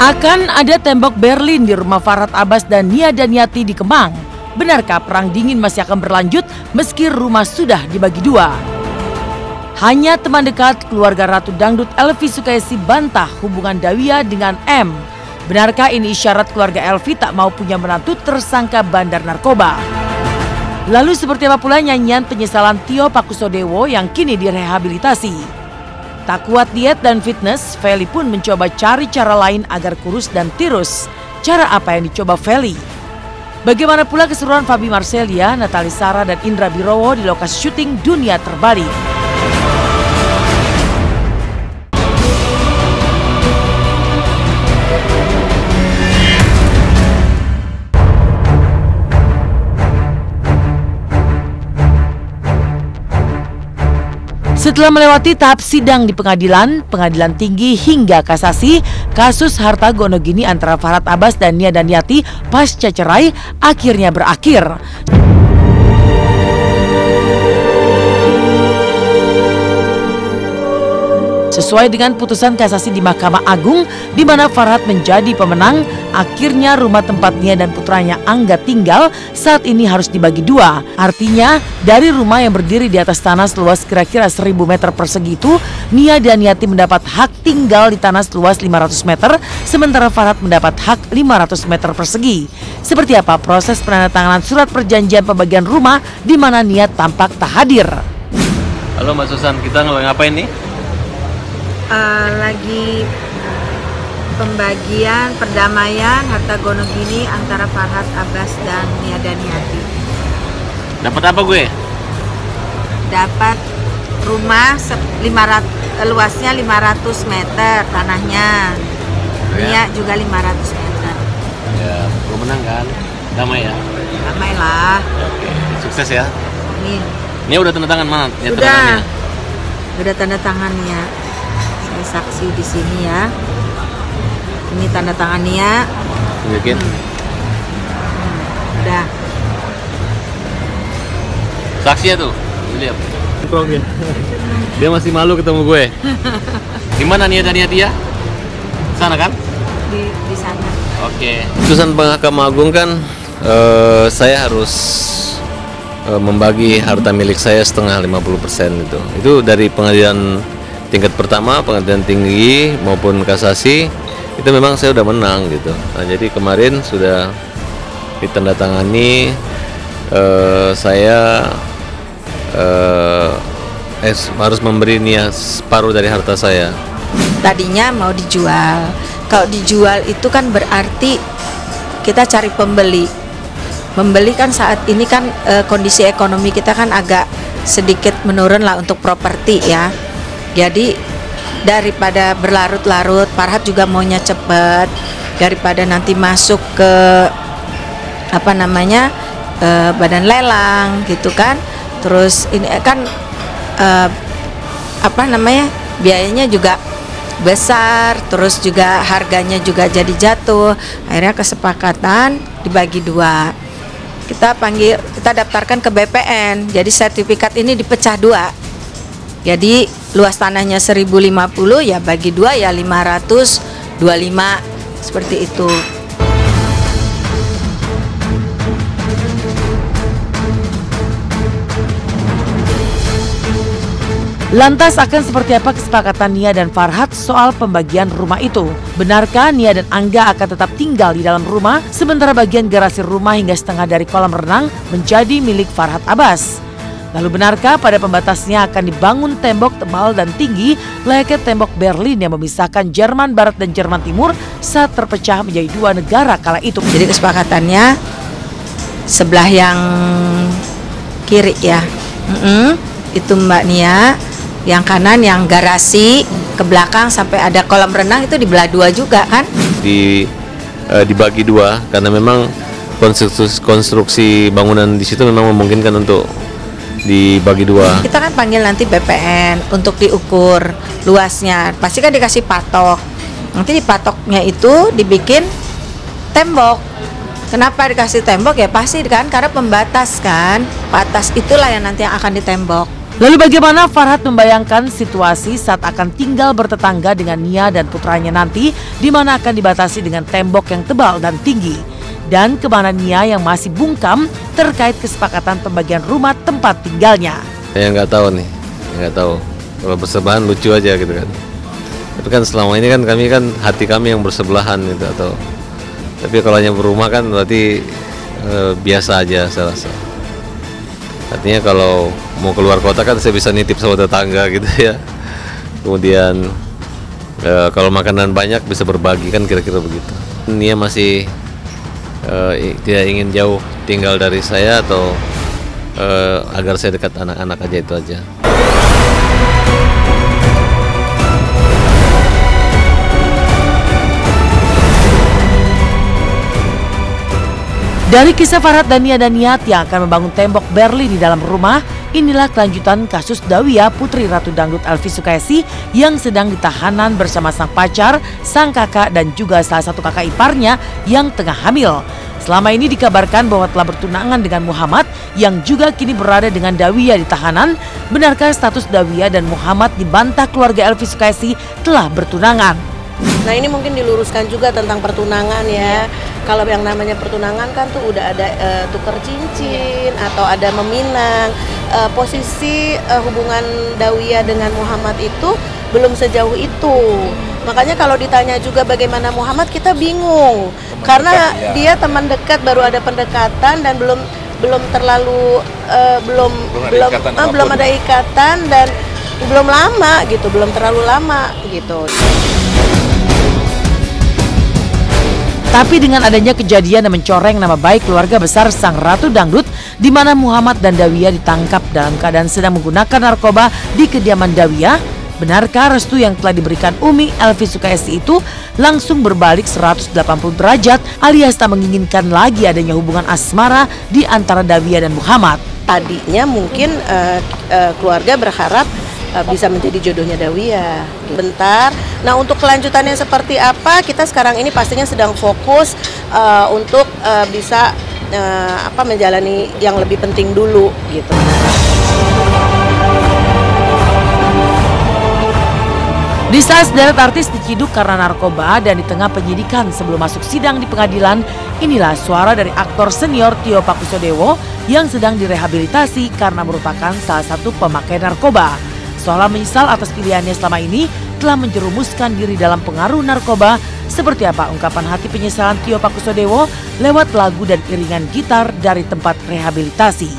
Akan ada tembok Berlin di rumah Farhad Abbas dan Nia Daniati di Kemang. Benarkah perang dingin masih akan berlanjut meski rumah sudah dibagi dua? Hanya teman dekat keluarga Ratu Dangdut Elvi Sukaisi bantah hubungan Dawia dengan M. Benarkah ini isyarat keluarga Elvi tak mau punya menantu tersangka bandar narkoba? Lalu seperti apa pula nyanyian penyesalan Tio Pakusadewo yang kini direhabilitasi? Tak kuat diet dan fitness, Feli pun mencoba cari cara lain agar kurus dan tirus. Cara apa yang dicoba Feli? Bagaimana pula keseruan Fabi Marcelia, Natali Sara, dan Indra Birowo di lokasi syuting Dunia Terbalik? Setelah melewati tahap sidang di pengadilan tinggi hingga kasasi, kasus harta gonogini antara Farhad Abbas dan Nia Daniati pasca cerai akhirnya berakhir. Sesuai dengan putusan kasasi di Mahkamah Agung, di mana Farhad menjadi pemenang, akhirnya rumah tempat Nia dan putranya Angga tinggal saat ini harus dibagi dua. Artinya, dari rumah yang berdiri di atas tanah seluas kira-kira 1000 meter persegi itu, Nia dan Yati mendapat hak tinggal di tanah seluas 500 meter, sementara Farhad mendapat hak 500 meter persegi. Seperti apa proses penandatanganan surat perjanjian pembagian rumah di mana Nia tampak tak hadir? Halo Mbak Susan, kita ngapain nih? Lagi pembagian perdamaian harta gonogini antara Farhad Abbas dan Nia Daniati. Dapat apa gue? Dapat rumah 500, luasnya 500 meter tanahnya. Nia juga 500 meter. Ya, gue menang kan? Damai ya? Damai lah. Oke, sukses ya. Amin. Ini udah tanda tangan mana? Udah tanda tangannya. Saya saksi di sini ya. Ini tanda tangannya. Yakin? Udah. Saksi ya tuh. Lihat. Dia masih malu ketemu gue. Di mana Nia Daniati ya? Sana kan? Di sana. Oke. Putusan Mahkamah Agung kan saya harus membagi harta milik saya setengah 50% itu. Itu dari pengadilan tingkat pertama, pengadilan tinggi maupun kasasi itu memang saya udah menang gitu. Nah, jadi kemarin sudah ditandatangani, saya harus memberi Nia separuh dari harta saya. Tadinya mau dijual. Kalau dijual itu kan berarti kita cari pembeli. Membeli kan saat ini kan kondisi ekonomi kita kan agak sedikit menurun lah untuk properti ya. Jadi daripada berlarut-larut, Farhad juga maunya cepet, daripada nanti masuk ke badan lelang gitu kan. Terus ini kan biayanya juga besar, terus juga harganya juga jadi jatuh. Akhirnya kesepakatan dibagi dua. Kita daftarkan ke BPN. Jadi sertifikat ini dipecah dua. Jadi luas tanahnya 1050 ya bagi dua ya 525 seperti itu. Lantas akan seperti apa kesepakatan Nia dan Farhad soal pembagian rumah itu? Benarkah Nia dan Angga akan tetap tinggal di dalam rumah sementara bagian garasi rumah hingga setengah dari kolam renang menjadi milik Farhad Abbas? Lalu benarkah pada pembatasnya akan dibangun tembok tebal dan tinggi layaknya tembok Berlin yang memisahkan Jerman Barat dan Jerman Timur saat terpecah menjadi dua negara kala itu? Jadi kesepakatannya sebelah yang kiri ya, itu Mbak Nia, yang kanan yang garasi ke belakang sampai ada kolam renang itu dibelah dua juga kan? Dibagi dua karena memang konstruksi bangunan di situ memang memungkinkan untuk dibagi dua. Kita kan panggil nanti BPN untuk diukur luasnya. Pasti kan dikasih patok. Nanti di patoknya itu dibikin tembok. Kenapa dikasih tembok ya pasti kan karena pembatas kan. Batas itulah yang nanti yang akan ditembok. Lalu bagaimana Farhat membayangkan situasi saat akan tinggal bertetangga dengan Nia dan putranya nanti, di mana akan dibatasi dengan tembok yang tebal dan tinggi? Dan kemana Nia yang masih bungkam terkait kesepakatan pembagian rumah tempat tinggalnya? Saya nggak tahu nih, nggak tahu. Kalau bersebelahan lucu aja gitu kan. Tapi kan selama ini kan kami kan hati kami yang bersebelahan gitu atau. Tapi kalau hanya berumah kan berarti biasa aja saya rasa. Artinya kalau mau keluar kota kan saya bisa nitip sama tetangga gitu ya. Kemudian kalau makanan banyak bisa berbagi kan kira-kira begitu. Nia masih tidak ingin jauh tinggal dari saya atau agar saya dekat anak-anak aja, itu aja. Dari kisah Farhat dan Nia Daniati yang akan membangun tembok Berlin di dalam rumah, inilah kelanjutan kasus Dawia, putri Ratu Dangdut Elvi Sukaesi yang sedang ditahanan bersama sang pacar, sang kakak dan juga salah satu kakak iparnya yang tengah hamil. Selama ini dikabarkan bahwa telah bertunangan dengan Muhammad yang juga kini berada dengan Dawia di tahanan. Benarkah status Dawia dan Muhammad dibantah keluarga Elvi Sukaesi telah bertunangan? Nah, ini mungkin diluruskan juga tentang pertunangan ya. Kalau yang namanya pertunangan kan tuh udah ada tuker cincin atau ada meminang. Posisi hubungan Dawia dengan Muhammad itu belum sejauh itu. Makanya kalau ditanya juga bagaimana Muhammad, kita bingung. Karena dia teman dekat, baru ada pendekatan dan belum terlalu belum ada ikatan dan belum lama gitu, belum terlalu lama gitu. Tapi dengan adanya kejadian yang mencoreng nama baik keluarga besar sang Ratu Dangdut, di mana Muhammad dan Dawia ditangkap dalam keadaan sedang menggunakan narkoba di kediaman Dawia, benarkah restu yang telah diberikan Umi Elvi Sukaesi itu langsung berbalik 180 derajat alias tak menginginkan lagi adanya hubungan asmara di antara Dawia dan Muhammad? Tadinya mungkin keluarga berharap bisa menjadi jodohnya Dawia. Bentar. Nah, untuk kelanjutannya seperti apa, kita sekarang ini pastinya sedang fokus untuk bisa menjalani yang lebih penting dulu gitu. Di saat sederet artis diciduk karena narkoba dan di tengah penyidikan sebelum masuk sidang di pengadilan, inilah suara dari aktor senior Tio Pakusadewo yang sedang direhabilitasi karena merupakan salah satu pemakai narkoba. Seolah menyesal atas pilihannya selama ini telah menjerumuskan diri dalam pengaruh narkoba. Seperti apa ungkapan hati penyesalan Tio Pakusadewo lewat lagu dan iringan gitar dari tempat rehabilitasi.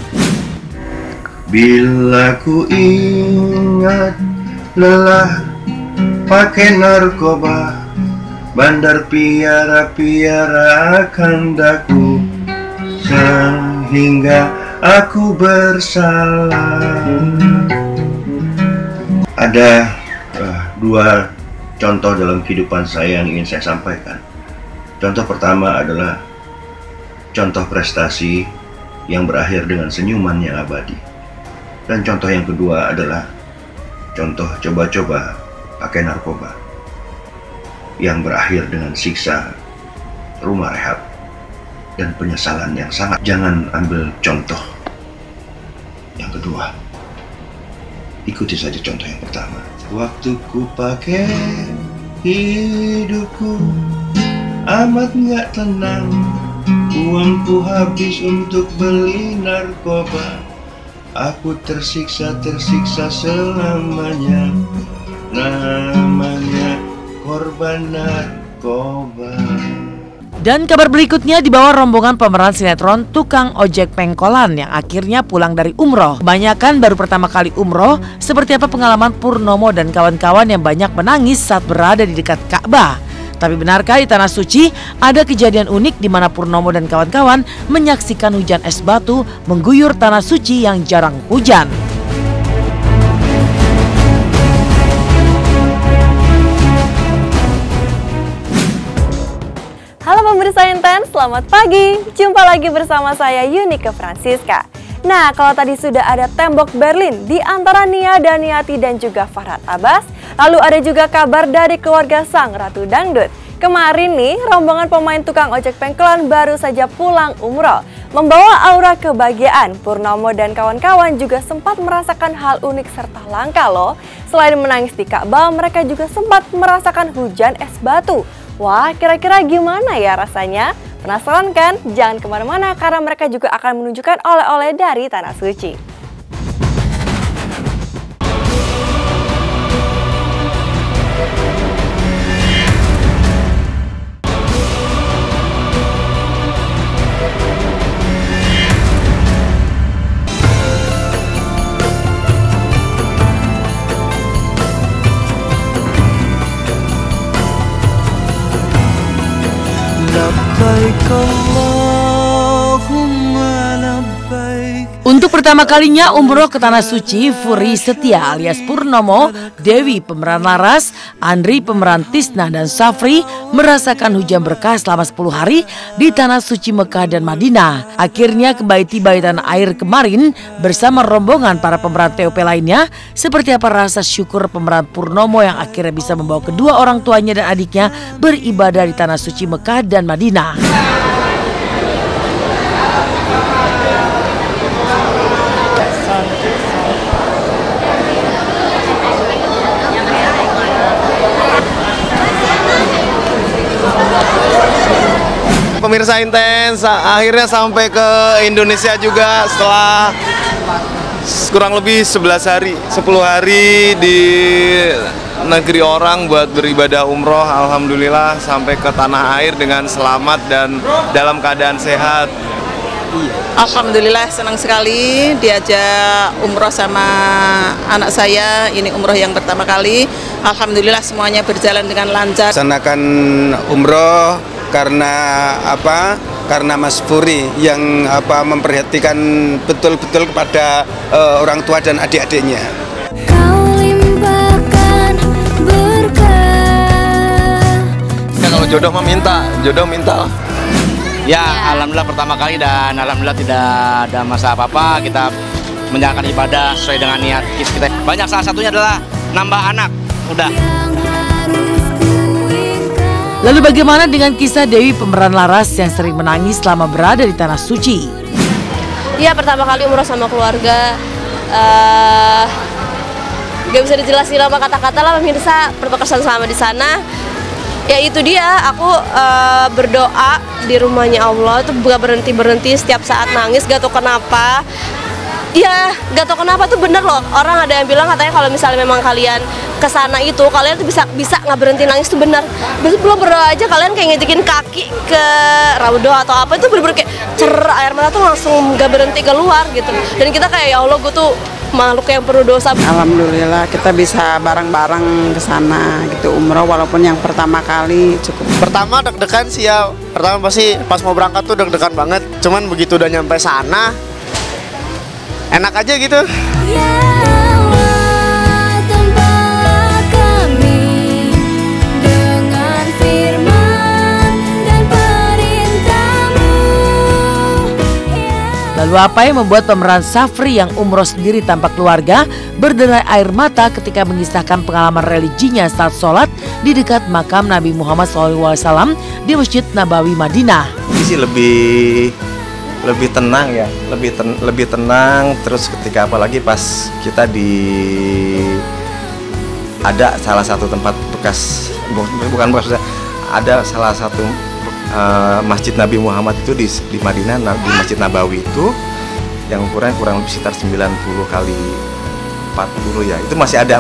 Bila ku ingat lelah pakai narkoba, bandar piara-piara kandaku, sehingga aku bersalah. Ada dua contoh dalam kehidupan saya yang ingin saya sampaikan. Contoh pertama adalah contoh prestasi yang berakhir dengan senyuman yang abadi. Dan contoh yang kedua adalah contoh coba-coba pakai narkoba yang berakhir dengan siksa rumah rehab dan penyesalan yang sangat. Jangan ambil contoh yang kedua, ikuti saja contoh yang pertama. Waktu ku pakai hidupku amat gak tenang, uangku habis untuk beli narkoba, aku tersiksa selamanya, namanya korban narkoba. Dan kabar berikutnya dibawa rombongan pemeran sinetron Tukang Ojek Pengkolan yang akhirnya pulang dari umroh. Kebanyakan baru pertama kali umroh. Seperti apa pengalaman Purnomo dan kawan-kawan yang banyak menangis saat berada di dekat Ka'bah. Tapi benarkah di Tanah Suci ada kejadian unik di mana Purnomo dan kawan-kawan menyaksikan hujan es batu mengguyur Tanah Suci yang jarang hujan? Halo pemirsa Inten, selamat pagi. Jumpa lagi bersama saya Yunike Francisca. Nah, kalau tadi sudah ada tembok Berlin di antara Nia Daniati dan juga Farhat Abbas, lalu ada juga kabar dari keluarga sang Ratu Dangdut, Kemarin nih, rombongan pemain tukang ojek pengkolan baru saja pulang umroh. Membawa aura kebahagiaan, Purnomo dan kawan-kawan juga sempat merasakan hal unik serta langka loh. Selain menangis di Ka'bah, mereka juga sempat merasakan hujan es batu. Wah, kira-kira gimana ya rasanya? Penasaran kan? Jangan kemana-mana karena mereka juga akan menunjukkan oleh-oleh dari Tanah Suci. Untuk pertama kalinya umroh ke Tanah Suci, Furi Setia alias Purnomo, Dewi pemeran Laras, Andri pemeran Tisna dan Safri merasakan hujan berkah selama 10 hari di Tanah Suci Mekah dan Madinah. Akhirnya kembali tiba di tanah air kemarin bersama rombongan para pemeran TOP lainnya. Seperti apa rasa syukur pemeran Purnomo yang akhirnya bisa membawa kedua orang tuanya dan adiknya beribadah di Tanah Suci Mekah dan Madinah. Pemirsa Intens, akhirnya sampai ke Indonesia juga setelah kurang lebih 11 hari, 10 hari di negeri orang buat beribadah umroh. Alhamdulillah sampai ke tanah air dengan selamat dan dalam keadaan sehat. Alhamdulillah senang sekali diajak umroh sama anak saya. Ini umroh yang pertama kali. Alhamdulillah semuanya berjalan dengan lancar. Laksanakan umroh karena apa? Karena Mas Furi yang memperhatikan betul-betul kepada orang tua dan adik-adiknya. Ya, kalau jodoh mah jodoh minta. Ya, alhamdulillah pertama kali dan alhamdulillah tidak ada masalah apa-apa. Kita menjalankan ibadah sesuai dengan niat kita. Banyak, salah satunya adalah nambah anak. Udah. Lalu bagaimana dengan kisah Dewi pemeran Laras yang sering menangis selama berada di Tanah Suci? Iya, pertama kali umroh sama keluarga. Gak bisa dijelasin sama kata-kata lah pemirsa, berkesan selama di sana. Ya itu dia, aku berdoa di rumahnya Allah itu gak berhenti-berhenti, setiap saat nangis gak tau kenapa. Ya gak tau kenapa tuh bener loh, orang ada yang bilang katanya kalau misalnya memang kalian kesana itu kalian tuh bisa nggak berhenti nangis tuh benar. Belum berdoa aja kalian kayak ngejekin kaki ke raudhah atau apa itu bener-bener kayak air mata tuh langsung gak berhenti keluar gitu. Dan kita kayak ya Allah, gue tuh makhluk yang penuh dosa. Alhamdulillah kita bisa bareng-bareng ke sana gitu umroh walaupun yang pertama kali cukup. Pertama deg-degan sih ya. Pertama pasti pas mau berangkat tuh deg-degan banget. Cuman begitu udah nyampe sana enak aja gitu. Lalu apa yang membuat pemeran Safri yang umroh sendiri tanpa keluarga berderai air mata ketika mengisahkan pengalaman religinya saat sholat di dekat makam Nabi Muhammad SAW di Masjid Nabawi Madinah? Ini sih lebih tenang ya, lebih tenang. Terus ketika apalagi pas kita ada salah satu tempat bekas, bukan bekas, ada salah satu Masjid Nabi Muhammad itu di Madinah, di Masjid Nabawi itu yang ukuran kurang lebih sekitar 90 kali 40 ya. Itu masih ada.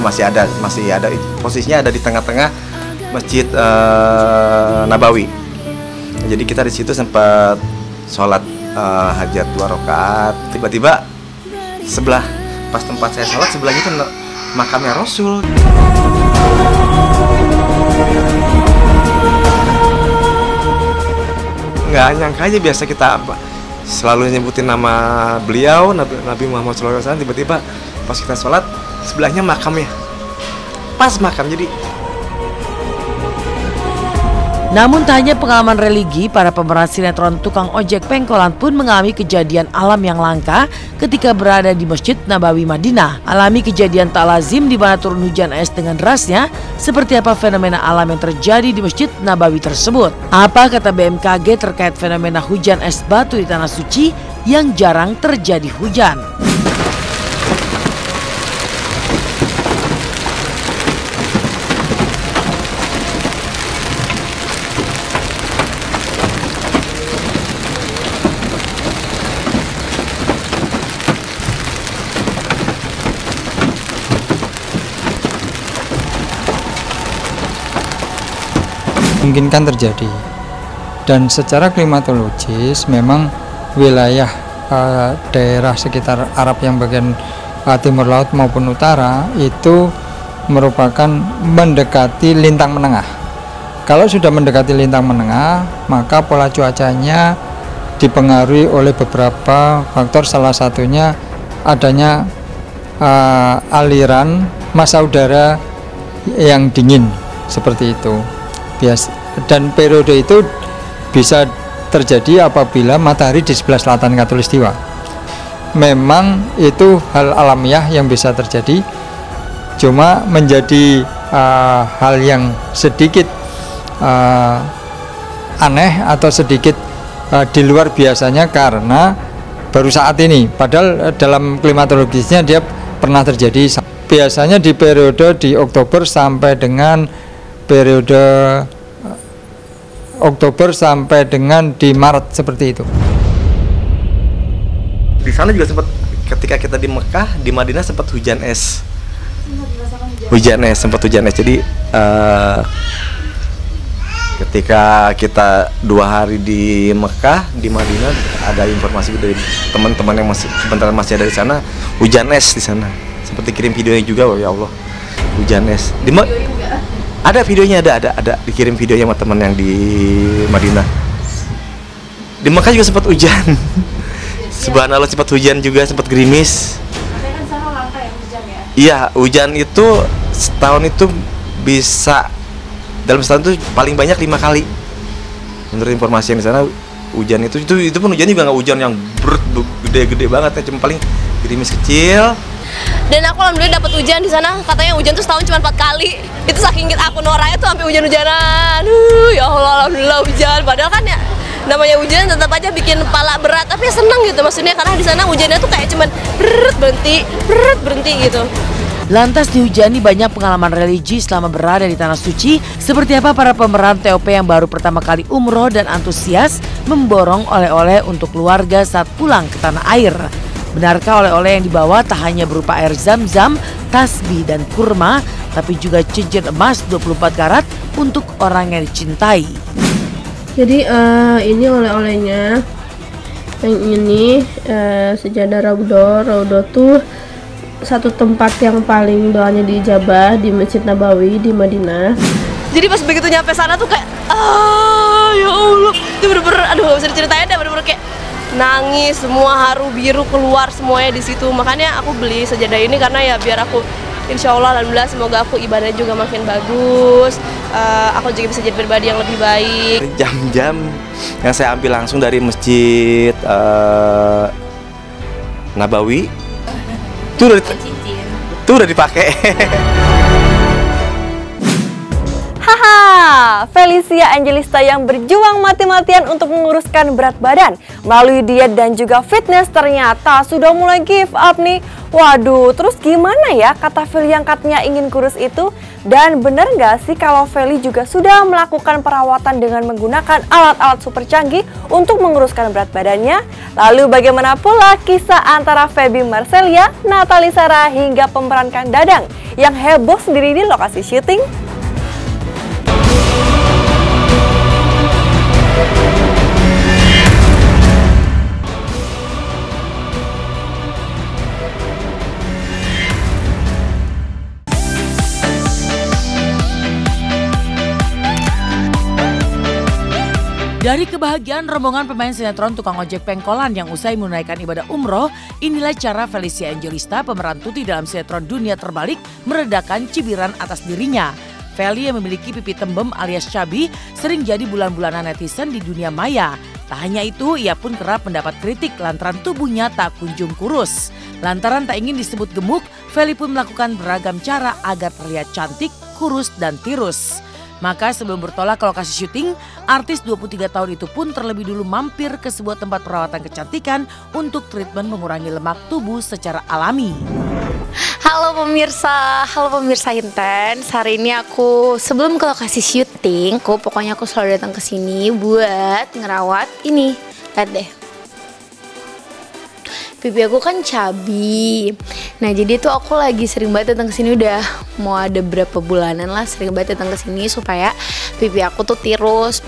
Posisinya ada di tengah-tengah Masjid Nabawi. Jadi kita di situ sempat sholat hajat 2 rakaat. Tiba-tiba sebelah pas tempat saya sholat sebelahnya itu makamnya Rasul. Nggak nyangka aja, biasa kita selalu nyebutin nama beliau Nabi Muhammad SAW, tiba-tiba pas kita sholat sebelahnya makamnya, pas makam. Jadi Namun tak hanya pengalaman religi, para pemeran sinetron tukang ojek pengkolan pun mengalami kejadian alam yang langka ketika berada di Masjid Nabawi Madinah. Alami kejadian tak lazim di mana turun hujan es dengan derasnya. Seperti apa fenomena alam yang terjadi di Masjid Nabawi tersebut? Apa kata BMKG terkait fenomena hujan es batu di Tanah Suci yang jarang terjadi hujan? Mungkinkan terjadi, dan secara klimatologis memang wilayah daerah sekitar Arab yang bagian timur laut maupun utara itu merupakan mendekati lintang menengah. Kalau sudah mendekati lintang menengah, maka pola cuacanya dipengaruhi oleh beberapa faktor, salah satunya adanya aliran massa udara yang dingin seperti itu. Dan periode itu bisa terjadi apabila matahari di sebelah selatan Khatulistiwa. Memang itu hal alamiah yang bisa terjadi, cuma menjadi hal yang sedikit aneh atau sedikit di luar biasanya karena baru saat ini, padahal dalam klimatologisnya dia pernah terjadi. Biasanya di periode di Oktober sampai dengan periode Oktober sampai dengan di Maret seperti itu. Di sana juga sempat, ketika kita di Mekah, di Madinah sempat hujan es. Sempat hujan es. Jadi ketika kita 2 hari di Mekah, di Madinah, ada informasi dari teman-teman yang masih ada di sana, hujan es di sana. Seperti kirim videonya juga, oh ya Allah, hujan es. Ada videonya, ada dikirim videonya sama teman yang di Madinah. Di Mekah juga sempat hujan. Subhanallah, sempat hujan juga, sempat gerimis. Kan sana langka ya hujan ya? Iya, hujan itu setahun itu bisa, dalam setahun itu paling banyak 5 kali. Menurut informasi yang di sana, hujan itu pun hujannya juga nggak hujan yang gede-gede banget ya, cuma paling gerimis kecil. Dan aku alhamdulillah dapat hujan di sana. Katanya hujan tuh setahun cuma 4 kali. Itu saking aku noranya tuh sampai hujan-hujanan. Ya Allah, alhamdulillah hujan. Padahal kan ya namanya hujan tetap aja bikin kepala berat. Tapi seneng gitu maksudnya, karena di sana hujannya tuh kayak cuman berhenti gitu. Lantas dihujani banyak pengalaman religi selama berada di Tanah Suci. Seperti apa para pemeran TOP yang baru pertama kali umroh dan antusias memborong oleh-oleh untuk keluarga saat pulang ke tanah air. Benarkah oleh-oleh yang dibawa tak hanya berupa air zam-zam, tasbih dan kurma, tapi juga cincin emas 24 karat untuk orang yang dicintai? Jadi ini oleh-olehnya. Yang ini sejadah Raudhah. Raudhah tuh satu tempat yang paling doanya diijabah di Masjid Nabawi di Madinah. Jadi pas begitu nyampe sana tuh kayak ya Allah, itu bener-bener aduh gak bisa diceritain deh, bener-bener kayak nangis, semua haru biru keluar semuanya di situ. Makanya aku beli sejadah ini karena ya biar aku insya Allah alhamdulillah semoga aku ibadah juga makin bagus, aku juga bisa jadi pribadi yang lebih baik. Jam-jam yang saya ambil langsung dari Masjid Nabawi itu udah dipakai. Haha, Felicia Angelista yang berjuang mati-matian untuk menguruskan berat badan melalui diet dan juga fitness ternyata sudah mulai give up nih. Waduh, terus gimana ya kata Feli yang katanya ingin kurus itu? Dan bener nggak sih kalau Feli juga sudah melakukan perawatan dengan menggunakan alat-alat super canggih untuk menguruskan berat badannya? Lalu bagaimana pula kisah antara Feby Marcelia, Natali Sara hingga pemeran Kang Dadang yang heboh sendiri di lokasi syuting? Dari kebahagiaan rombongan pemain sinetron tukang ojek pengkolan yang usai menunaikan ibadah umroh, inilah cara Felicia Angelista, pemeran Tuti dalam sinetron Dunia Terbalik, meredakan cibiran atas dirinya. Feli yang memiliki pipi tembem alias cabi sering jadi bulan-bulanan netizen di dunia maya. Tak hanya itu, ia pun kerap mendapat kritik lantaran tubuhnya tak kunjung kurus. Lantaran tak ingin disebut gemuk, Feli pun melakukan beragam cara agar terlihat cantik, kurus, dan tirus. Maka sebelum bertolak ke lokasi syuting, artis 23 tahun itu pun terlebih dulu mampir ke sebuah tempat perawatan kecantikan untuk treatment mengurangi lemak tubuh secara alami. Halo pemirsa Intens. Hari ini aku sebelum ke lokasi syuting, pokoknya aku selalu datang ke sini buat ngerawat ini. Lihat deh. Pipi aku kan cabi. Nah, jadi tuh aku lagi sering banget datang ke sini, udah mau ada berapa bulanan lah sering banget datang ke sini supaya pipi aku tuh tirus.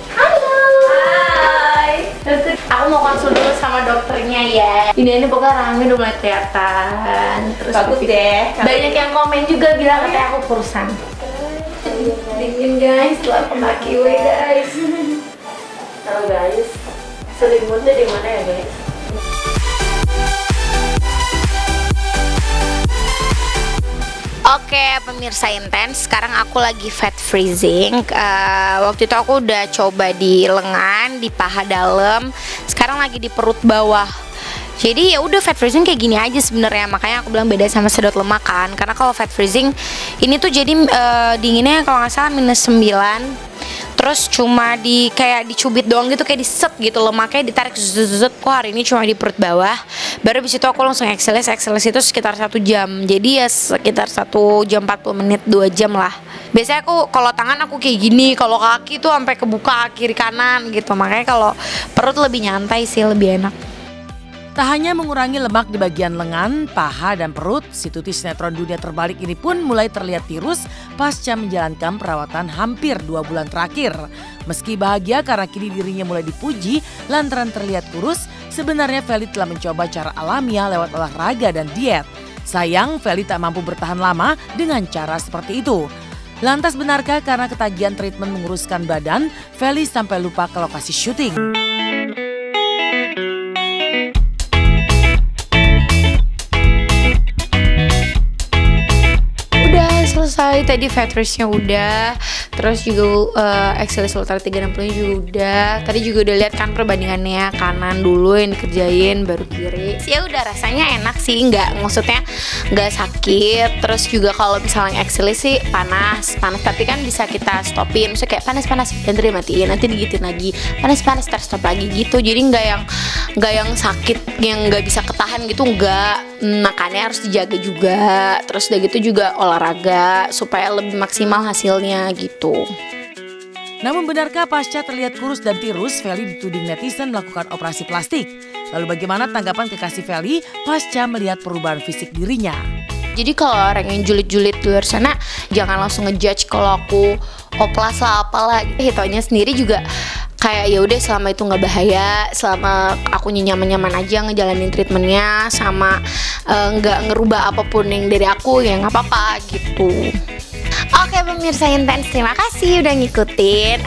Aku mau konsul dulu sama dokternya ya. Ini pokoknya rame udah mulai kelihatan. Terus bagus deh. Banyak yang komen juga bilang katanya aku kurusan. Dingin guys, setelah kena kiwi guys. Halo guys, selimutnya di mana ya guys? Oke pemirsa Intens, sekarang aku lagi fat freezing. Waktu itu aku udah coba di lengan, di paha dalam, sekarang lagi di perut bawah. Jadi ya udah fat freezing kayak gini aja sebenarnya, makanya aku bilang beda sama sedot lemak kan. Karena kalau fat freezing ini tuh jadi dinginnya kalau nggak salah -9. Terus cuma kayak dicubit doang gitu, kayak diset gitu, lemaknya ditarik zuzuzut. Kok hari ini cuma di perut bawah. Baru habis itu aku langsung exercise itu sekitar 1 jam. Jadi ya sekitar 1 jam 40 menit, 2 jam lah. Biasanya aku kalau tangan aku kayak gini, kalau kaki tuh sampai kebuka kiri kanan gitu. Makanya kalau perut lebih nyantai sih, lebih enak. Tak hanya mengurangi lemak di bagian lengan, paha, dan perut, si Tuti sinetron Dunia Terbalik ini pun mulai terlihat tirus pasca menjalankan perawatan hampir 2 bulan terakhir. Meski bahagia karena kini dirinya mulai dipuji lantaran terlihat kurus, sebenarnya Feli telah mencoba cara alamiah lewat olahraga dan diet. Sayang, Feli tak mampu bertahan lama dengan cara seperti itu. Lantas benarkah karena ketagihan treatment menguruskan badan, Feli sampai lupa ke lokasi syuting? Selesai tadi fat race-nya udah, terus juga Excelsis Ultra 360-nya juga udah. Tadi juga udah lihat kan perbandingannya, kanan dulu yang dikerjain baru kiri. Ya udah rasanya enak sih, maksudnya nggak sakit. Terus juga kalau misalnya Excelsis sih panas, tapi kan bisa kita stopin. Maksudnya kayak panas dan matiin, nanti digituin lagi, panas terus stop lagi gitu. Jadi nggak yang sakit yang nggak bisa ketahan gitu, nggak. Makannya harus dijaga juga. Terus udah gitu juga olahraga supaya lebih maksimal hasilnya gitu. Namun benarkah pasca terlihat kurus dan tirus, Feli dituding netizen melakukan operasi plastik? Lalu bagaimana tanggapan kekasih Feli pasca melihat perubahan fisik dirinya? Jadi kalau orang yang julid-julid di luar sana, jangan langsung ngejudge kalau aku oplas lah apalah. Hitonya sendiri juga kayak ya udah selama itu nggak bahaya, selama aku nyaman-nyaman aja ngejalanin treatmentnya, sama nggak ngerubah apapun yang dari aku, ya nggak apa-apa gitu. Oke pemirsa Intens, terima kasih udah ngikutin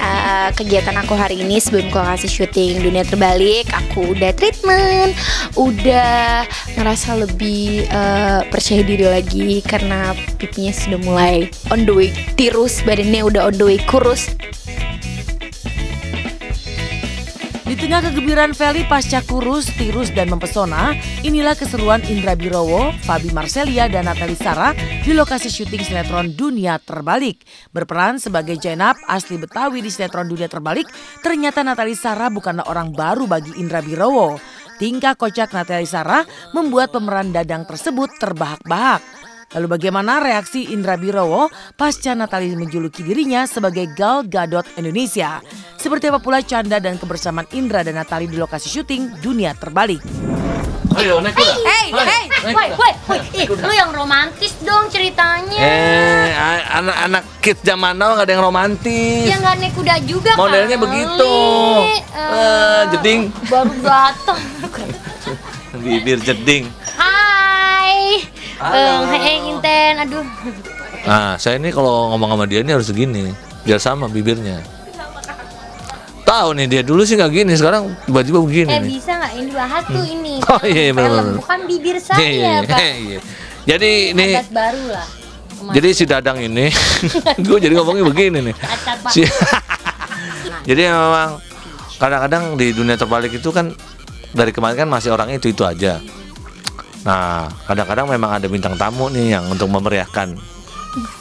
kegiatan aku hari ini sebelum ke lokasi syuting Dunia Terbalik. Aku udah treatment, udah ngerasa lebih percaya diri lagi karena pipinya sudah mulai on the way tirus, badannya udah on the way kurus. Di tengah kegembiraan Feli pasca kurus, tirus, dan mempesona, inilah keseruan Indra Birowo, Fabi Marcelia, dan Natali Sara di lokasi syuting sinetron Dunia Terbalik. Berperan sebagai Jainab, asli Betawi di sinetron Dunia Terbalik, ternyata Natali Sara bukanlah orang baru bagi Indra Birowo. Tingkah kocak Natali Sara membuat pemeran Dadang tersebut terbahak-bahak. Lalu bagaimana reaksi Indra Birowo pasca Natali menjuluki dirinya sebagai Gal Gadot Indonesia? Seperti apa pula canda dan kebersamaan Indra dan Natali di lokasi syuting Dunia Terbalik? Ayo naik kuda. Hey, lu yang romantis dong ceritanya. Anak-anak kids zaman now nggak ada yang romantis. Ya nggak naik kuda juga. Modelnya begitu. Jeding. Baru datang. Bibir jeding. Hai. Hey Inten, aduh. Nah, saya ini kalau ngomong sama dia ini harus segini, biar sama bibirnya. Tahu nih dia dulu sih nggak gini, sekarang tiba-tiba begini. Bisa nggak ini dibahas tuh ini? Oh iya benar. Bukan bibir saya, Pak. Iya. Jadi ini adat baru lah. Jadi si Dadang ini, gue jadi ngomongnya begini nih. Jadi memang kadang-kadang di dunia terbalik itu kan dari kemarin kan masih orangnya itu aja. Nah, kadang-kadang memang ada bintang tamu nih yang untuk memeriahkan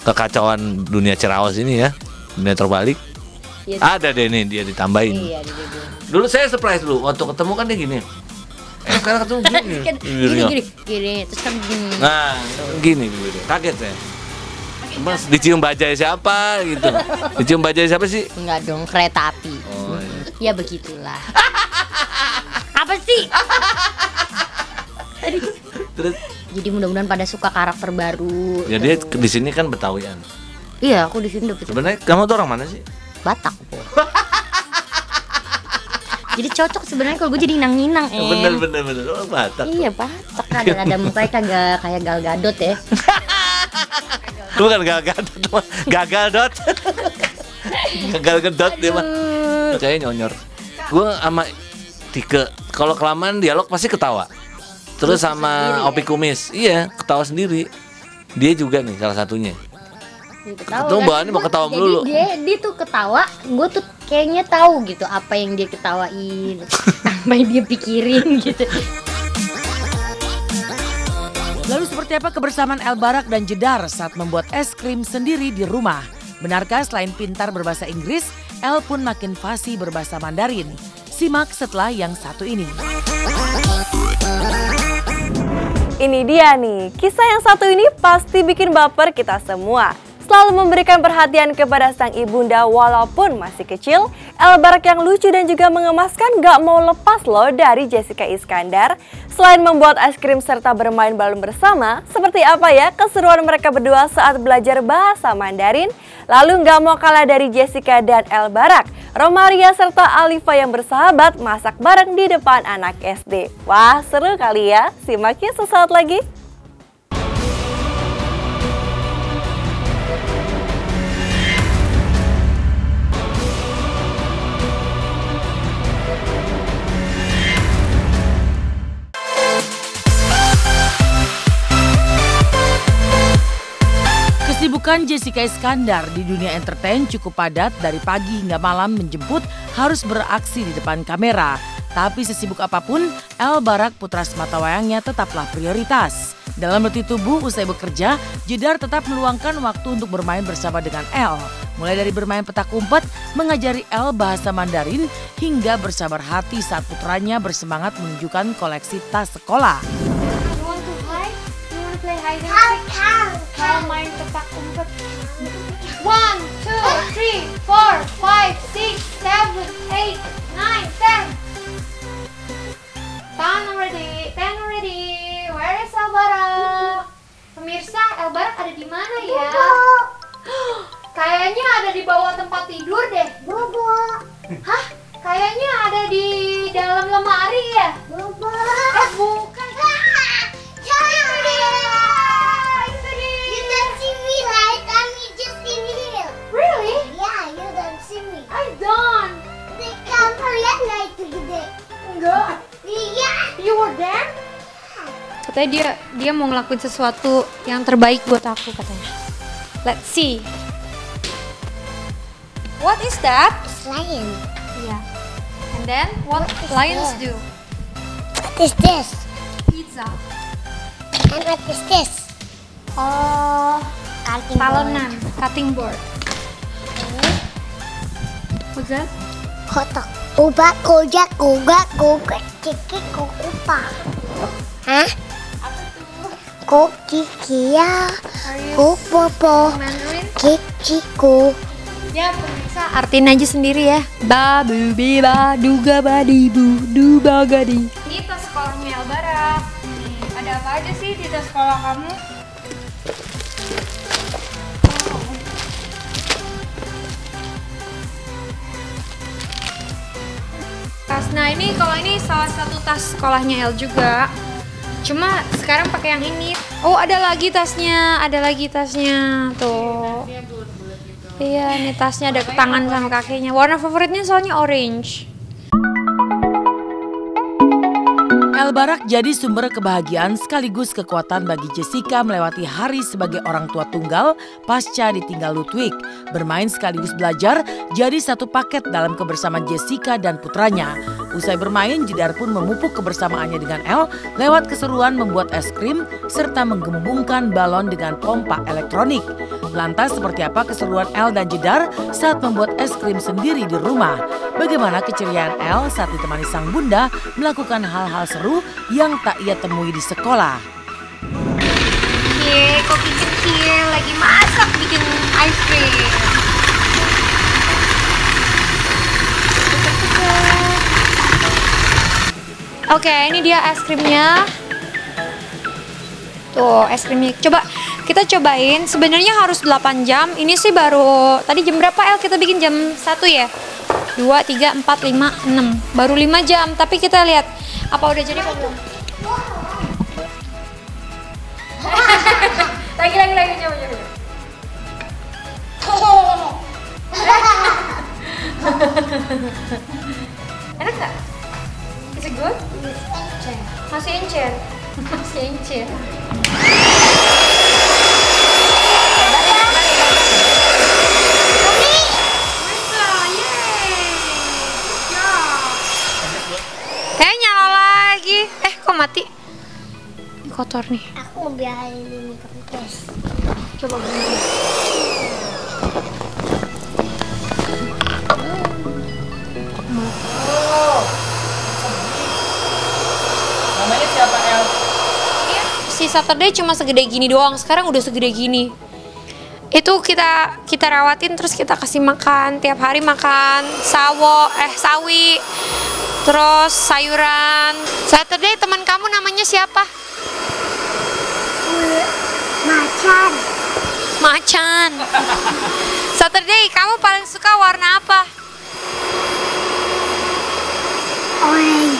kekacauan dunia Ciraos ini ya, dunia terbalik. Ya, ada deh nih dia ditambahin. Iya, dulu saya surprise dulu waktu ketemu kan dia gini. Sekarang ketemu gini. Terus kan gini. Nah, gini. Kaget saya. Mas dicium bajai siapa gitu? Dicium bajai siapa sih? Enggak dong, kereta api. Oh, iya. Ya begitulah. Apa sih? Terus jadi mudah-mudahan pada suka karakter baru. Ya dia di sini kan Betawian. Iya, aku di sini udah. Sebenarnya kamu tuh orang mana sih? Batak. Jadi cocok sebenarnya kalau gue jadi nang-ninang. Bener. Oh, Batak. Iya, Batak. Ada mukanya kagak kayak Gal Gadot ya. Bukan Gal Gadot, Gagal Dot. Gagal Gadot dia mah. Kayaknya nyonyor. Gue sama Tike kalau kelamaan dialog pasti ketawa. Terus sama Opi Kumis, iya ketawa sendiri. Dia juga nih salah satunya. Ketemu bahannya mau ketawa melulu. Dia tuh ketawa, gue tuh kayaknya tahu gitu apa yang dia ketawain, apa yang dia pikirin gitu. Lalu seperti apa kebersamaan El Barak dan Jedar saat membuat es krim sendiri di rumah? Benarkah selain pintar berbahasa Inggris, El pun makin fasih berbahasa Mandarin? Simak setelah yang satu ini. Ini dia nih, kisah yang satu ini pasti bikin baper kita semua. Selalu memberikan perhatian kepada sang ibunda walaupun masih kecil, El Barak yang lucu dan juga mengemaskan gak mau lepas loh dari Jessica Iskandar. Selain membuat es krim serta bermain balon bersama, seperti apa ya keseruan mereka berdua saat belajar bahasa Mandarin? Lalu gak mau kalah dari Jessica dan El Barak, Romaria serta Alifa yang bersahabat masak bareng di depan anak SD. Wah seru kali ya, simaknya sesaat lagi. Kesibukan Jessica Iskandar di dunia entertain cukup padat, dari pagi hingga malam menjemput, harus beraksi di depan kamera. Tapi sesibuk apapun, El Barak putra sematawayangnya tetaplah prioritas. Dalam letih tubuh usai bekerja, Jedar tetap meluangkan waktu untuk bermain bersama dengan El. Mulai dari bermain petak umpet, mengajari El bahasa Mandarin, hingga bersabar hati saat putranya bersemangat menunjukkan koleksi tas sekolah. Kalau main petak umpet 1, 2, 3, 4, 5, 6, 7, 8, 9, 10. 10 already. Where is El Barak? Pemirsa, El Barak ada di mana ya? Kayaknya ada di bawah tempat tidur deh. Bobo. Hah? Kayaknya ada di dalam lemari ya? Bobo. Bukan. Katanya dia mau ngelakuin sesuatu yang terbaik buat aku katanya. Let's see. What is that? It's lion. Yeah. And then what lions do? What is this? Pizza. And what is this? Talenan, cutting board. What's that? Kotak. Ubak, kojak, kogak, kogak, kiki, kokupa. Hah? Kokikia, kopopo, kikiku. Ya pemirsa, artiin aja sendiri ya. Babu biba duga badibu duba gadi. Ini tas sekolahnya El Barak. Ada apa aja sih di tas sekolah kamu? Tas, nah ini kalau ini salah satu tas sekolahnya El juga. Cuma sekarang pakai yang ini. Oh ada lagi tasnya tuh. Iya ini tasnya ada tangan sama kakinya. Warna favoritnya soalnya orange. El Barak jadi sumber kebahagiaan sekaligus kekuatan bagi Jessica melewati hari sebagai orang tua tunggal pasca ditinggal Ludwig. Bermain sekaligus belajar jadi satu paket dalam kebersamaan Jessica dan putranya. Usai bermain, Jedar pun memupuk kebersamaannya dengan El lewat keseruan membuat es krim serta menggembungkan balon dengan pompa elektronik. Lantas seperti apa keseruan El dan Jedar saat membuat es krim sendiri di rumah? Bagaimana keceriaan El saat ditemani sang bunda melakukan hal-hal seru yang tak ia temui di sekolah. Koki kecil lagi masak bikin ice cream. Oke, ini dia es krimnya. Tuh, es krimnya. Coba kita cobain. Sebenarnya harus 8 jam. Ini sih baru tadi jam berapa El? Kita bikin jam 1 ya? 2, 3, 4, 5, 6. Baru 5 jam, tapi kita lihat apa udah jadi apa belum. Lagi coba. Enak gak? Is it good? Masih encer. Nyala lagi. Kok mati? Ini kotor nih. Aku mau biarin ini kempes. Coba begini. Namanya siapa El? Si Saturday cuma segede gini doang. Sekarang udah segede gini. Itu kita rawatin, terus kita kasih makan tiap hari, makan sawi, terus sayuran. Saturday, teman kamu namanya siapa? Macan. Saturday, kamu paling suka warna apa? Orange.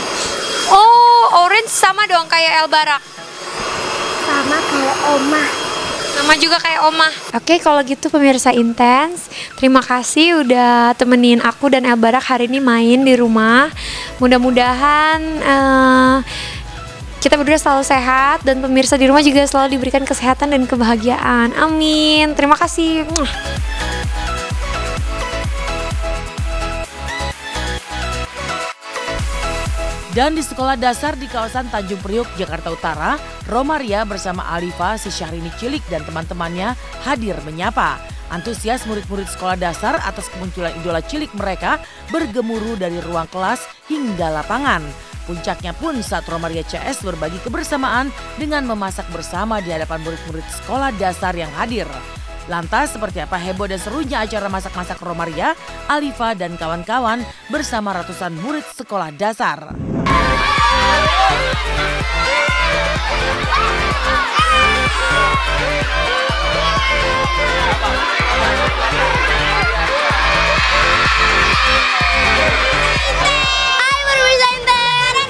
Oh, orange sama dong kayak El Barak. Sama kayak Oma. Sama juga kayak Oma. Oke, kalau gitu pemirsa Intens, terima kasih udah temenin aku dan El Barak hari ini main di rumah. Mudah-mudahan kita berdua selalu sehat dan pemirsa di rumah juga selalu diberikan kesehatan dan kebahagiaan. Amin. Terima kasih. Dan di sekolah dasar di kawasan Tanjung Priok, Jakarta Utara, Romaria bersama Alifa, si Syahrini cilik dan teman-temannya hadir menyapa. Antusias murid-murid sekolah dasar atas kemunculan idola cilik mereka bergemuruh dari ruang kelas hingga lapangan. Puncaknya pun saat Romaria CS berbagi kebersamaan dengan memasak bersama di hadapan murid-murid sekolah dasar yang hadir. Lantas seperti apa heboh dan serunya acara masak-masak Romaria, Alifa dan kawan-kawan bersama ratusan murid sekolah dasar.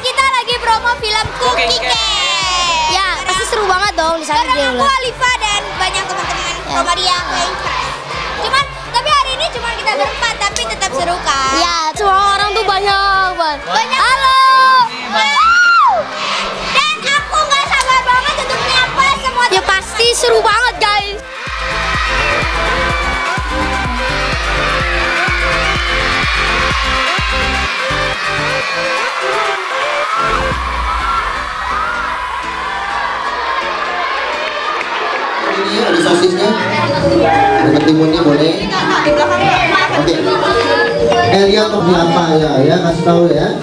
Kita lagi promo film Cooking Camp. Ya, pasti seru banget dong di sana. Karena aku Alifa dan banyak teman-teman Romaria tapi hari ini cuma kita berempat, tapi tetap seru kan? Ya, semua orang tuh banyak banget. Halo. Dan aku nggak sabar banget untuk menyapa semua. Ya pasti seru banget guys. Ini ada sosisnya, ada timunnya boleh. Oke. Elia untuk siapa ya kasih tahu ya.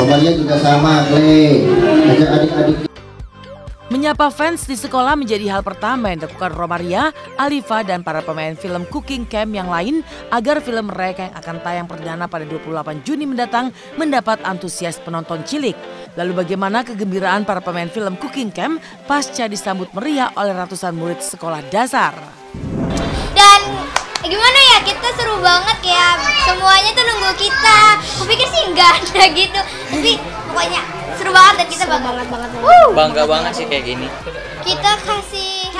Romaria juga sama, Clay. Ajak adik-adik. Menyapa fans di sekolah menjadi hal pertama yang dilakukan Romaria, Alifa dan para pemain film Cooking Camp yang lain agar film mereka yang akan tayang perdana pada 28 Juni mendatang mendapat antusias penonton cilik. Lalu bagaimana kegembiraan para pemain film Cooking Camp pasca disambut meriah oleh ratusan murid sekolah dasar. Dan gimana ya, kita seru banget kayak semuanya tuh nunggu kita. Kupikir sih enggak ada gitu, tapi pokoknya seru banget dan kita bangga banget. Bangga banget sih kayak gini. Kita kasih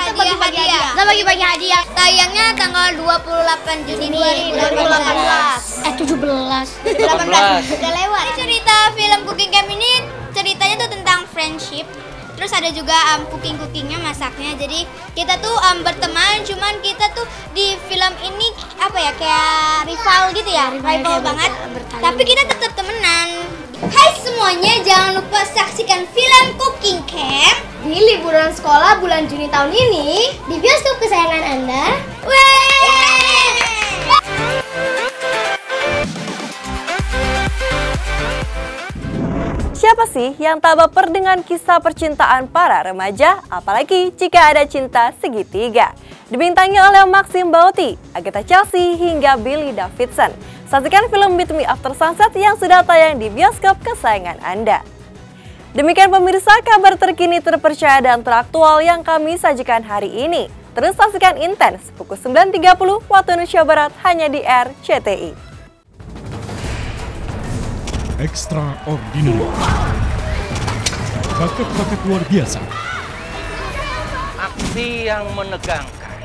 hadiah. Kita bagi-bagi hadiah. Tayangnya tanggal 28 Juni 2018. 17. Udah lewat. Cerita film Cooking Camp ini ceritanya tuh tentang friendship. Terus ada juga cooking-cookingnya, masaknya. Jadi kita tuh berteman, cuman kita tuh di film ini apa ya, kayak rival gitu ya, rival banget. Tapi kita tetap temenan. Hai semuanya, jangan lupa saksikan film Cooking Camp di liburan sekolah bulan Juni tahun ini di bioskop kesayangan Anda. Siapa sih yang tak baper dengan kisah percintaan para remaja, apalagi jika ada cinta segitiga? Dibintangi oleh Maxim Bauti, Agatha Chelsea, hingga Billy Davidson. Saksikan film Meet Me After Sunset yang sudah tayang di bioskop kesayangan Anda. Demikian pemirsa, kabar terkini, terpercaya dan teraktual yang kami sajikan hari ini. Terus saksikan Intens pukul 9.30 waktu Indonesia Barat hanya di RCTI. Extraordinary. Bakat-bakat luar biasa. Aksi yang menegangkan.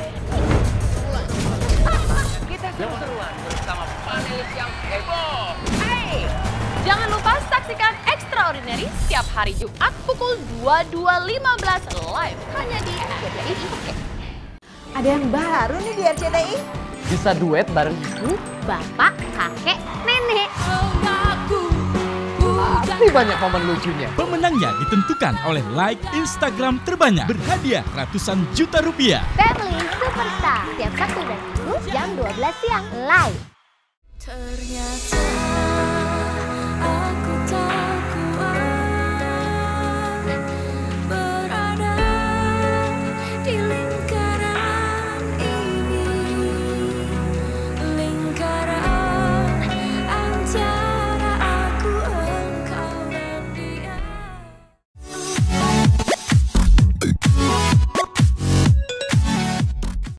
Kita seru-seruan bersama panelis yang heboh. Hey, jangan lupa saksikan Extraordinary setiap hari Jumat pukul 22.15 live hanya di RCTI. Ada yang baru nih di RCTI. Bisa duet bareng ibu, bapak, kakek, nenek. Pasti banyak momen lucunya. Pemenangnya ditentukan oleh like Instagram terbanyak. Berhadiah ratusan juta rupiah. Family Superstar, tiap Sabtu dan Minggu jam 12 siang live. Ternyata